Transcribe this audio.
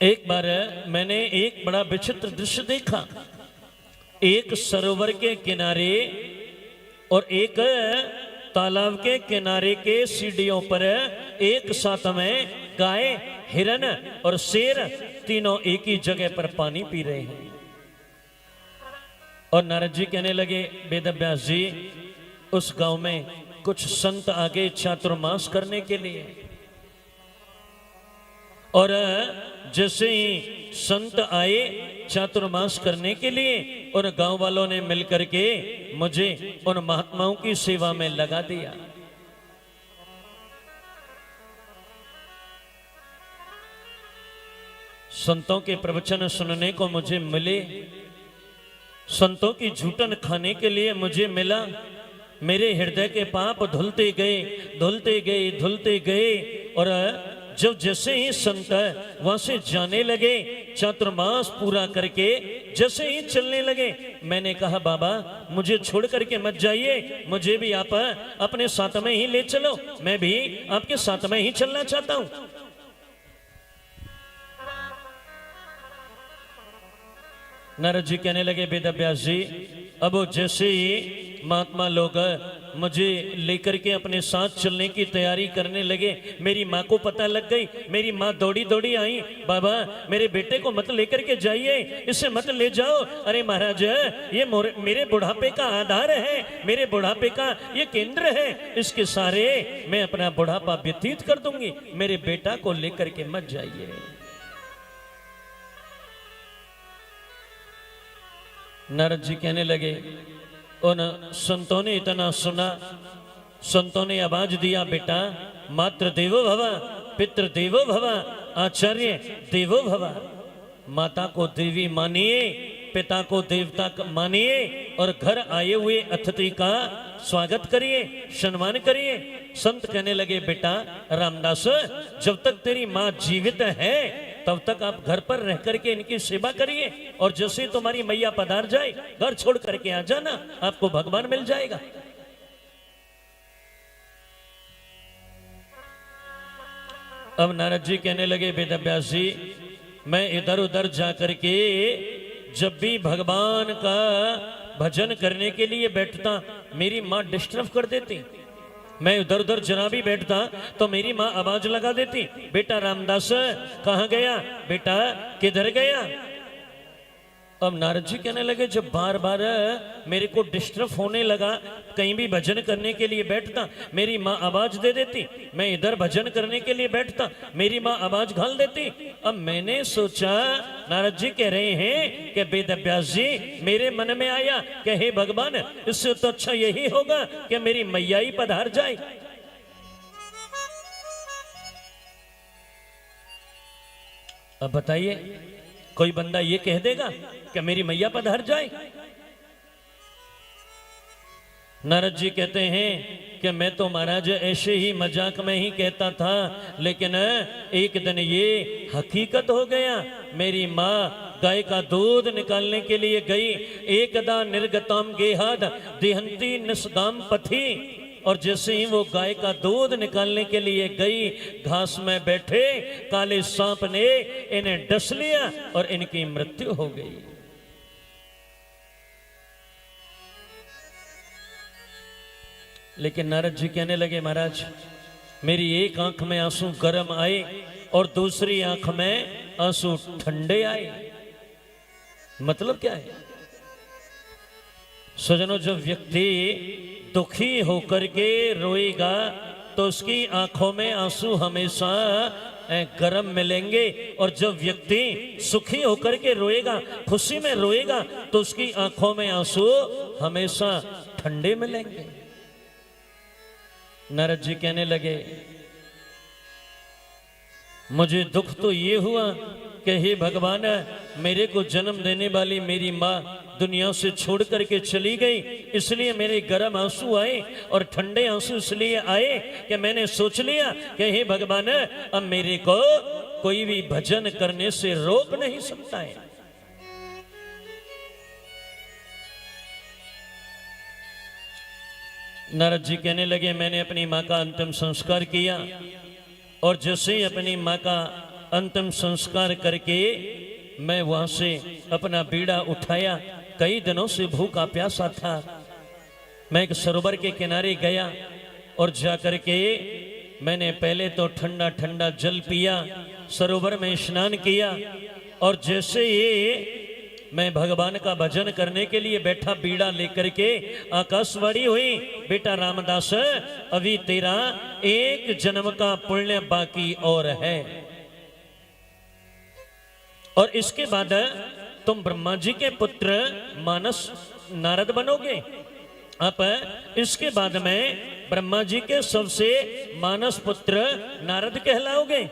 एक बार मैंने एक बड़ा विचित्र दृश्य देखा। एक सरोवर के किनारे और एक तालाब के किनारे के सीढ़ियों पर एक साथ में गाय, हिरन और शेर तीनों एक ही जगह पर पानी पी रहे हैं। और नारद जी कहने लगे, वेदव्यास जी, उस गांव में कुछ संत आगे चातुर्मास करने के लिए, और जैसे ही संत आए चातुर्मास करने के लिए, उन गांव वालों ने मिलकर के मुझे उन महात्माओं की सेवा में लगा दिया। संतों के प्रवचन सुनने को मुझे मिले, संतों की झूठन खाने के लिए मुझे मिला। मेरे हृदय के पाप धुलते गए, धुलते गए, धुलते गए। और जब जैसे ही संत वहां से जाने लगे, चातुर्मास पूरा करके जैसे ही चलने लगे, मैंने कहा, बाबा मुझे छोड़ करके मत जाइए, मुझे भी आप अपने साथ में ही ले चलो, मैं भी आपके साथ में ही चलना चाहता हूं। नारद जी कहने लगे, वेदव्यास जी, अब जैसे ही महात्मा लोग मुझे लेकर के अपने साथ चलने की तैयारी करने लगे, मेरी माँ को पता लग गई। मेरी माँ दौड़ी दौड़ी आई, बाबा मेरे बेटे को मत लेकर के जाइए, इसे मत ले जाओ। अरे महाराज, ये मेरे बुढ़ापे का आधार है, मेरे बुढ़ापे का ये केंद्र है, इसके सारे मैं अपना बुढ़ापा व्यतीत कर दूंगी, मेरे बेटा को लेकर के मत जाइए। नारद जी कहने लगे, उन संतों ने इतना सुना, संतों ने आवाज दिया, बेटा मातृ देवो भव, पितृ देवो भव, आचार्य देवो भव। माता को देवी मानिए, पिता को देवता मानिए, और घर आए हुए अतिथि का स्वागत करिए, सम्मान करिए। संत कहने लगे, बेटा रामदास, जब तक तेरी माँ जीवित है तब तक आप घर पर रह करके इनकी सेवा करिए, और जैसे तुम्हारी मैया पधार जाए घर छोड़ करके आ जाना, आपको भगवान मिल जाएगा। अब नारद जी कहने लगे, वेदव्यास जी, मैं इधर उधर जाकर के जब भी भगवान का भजन करने के लिए बैठता, मेरी माँ डिस्टर्ब कर देती। मैं उधर उधर जरा भी बैठता तो मेरी माँ आवाज लगा देती, बेटा रामदास कहाँ गया, बेटा किधर गया। अब नारद जी कहने लगे, जब बार बार मेरे को डिस्टर्ब होने लगा, कहीं भी भजन करने के लिए बैठता, मेरी माँ आवाज दे देती, मैं इधर भजन करने के लिए बैठता, मेरी माँ आवाज घाल देती। अब मैंने सोचा, नारद जी कह रहे हैं कि वेदव्यास जी, मेरे मन में आया कि हे भगवान, इससे तो अच्छा यही होगा कि मेरी मैया ही पधार जाए। अब बताइए, कोई बंदा ये कह देगा कि मेरी मैया पधार जाए? नारद जी कहते हैं कि मैं तो महाराज ऐसे ही मजाक में ही कहता था, लेकिन एक दिन ये हकीकत हो गया। मेरी माँ गाय का दूध निकालने के लिए गई, एकदा निर्गताम गेहाद देहंती निस्गाम पथी, और जैसे ही वो गाय का दूध निकालने के लिए गई, घास में बैठे काले सांप ने इन्हें डस लिया और इनकी मृत्यु हो गई। लेकिन नारद जी कहने लगे, महाराज मेरी एक आंख में आंसू गर्म आए और दूसरी आंख में आंसू ठंडे आए। मतलब क्या है? सजनों, जब व्यक्ति दुखी होकर के रोएगा तो उसकी आंखों में आंसू हमेशा गर्म मिलेंगे, और जब व्यक्ति सुखी होकर के रोएगा, खुशी में रोएगा, तो उसकी आंखों में आंसू हमेशा ठंडे मिलेंगे। नारद जी कहने लगे, मुझे दुख तो ये हुआ कि हे भगवान, मेरे को जन्म देने वाली मेरी माँ दुनिया से छोड़ करके चली गई, इसलिए मेरे गर्म आंसू आए, और ठंडे आंसू इसलिए आए कि मैंने सोच लिया कि हे भगवान, अब मेरे को कोई भी भजन करने से रोक नहीं सकता है। नारद जी कहने लगे, मैंने अपनी माँ का अंतिम संस्कार किया, और जैसे ही अपनी माँ का अंतिम संस्कार करके मैं वहां से अपना बीड़ा उठाया। कई दिनों से भूखा प्यासा था। मैं एक सरोवर के किनारे गया और जाकर के मैंने पहले तो ठंडा ठंडा जल पिया, सरोवर में स्नान किया, और जैसे ही मैं भगवान का भजन करने के लिए बैठा बीड़ा लेकर के, आकाशवाणी हुई, बेटा रामदास अभी तेरा एक जन्म का पुण्य बाकी और है, और इसके बाद तुम ब्रह्मा जी के पुत्र मानस नारद बनोगे। अब इसके बाद में ब्रह्मा जी के सबसे मानस पुत्र नारद कहलाओगे।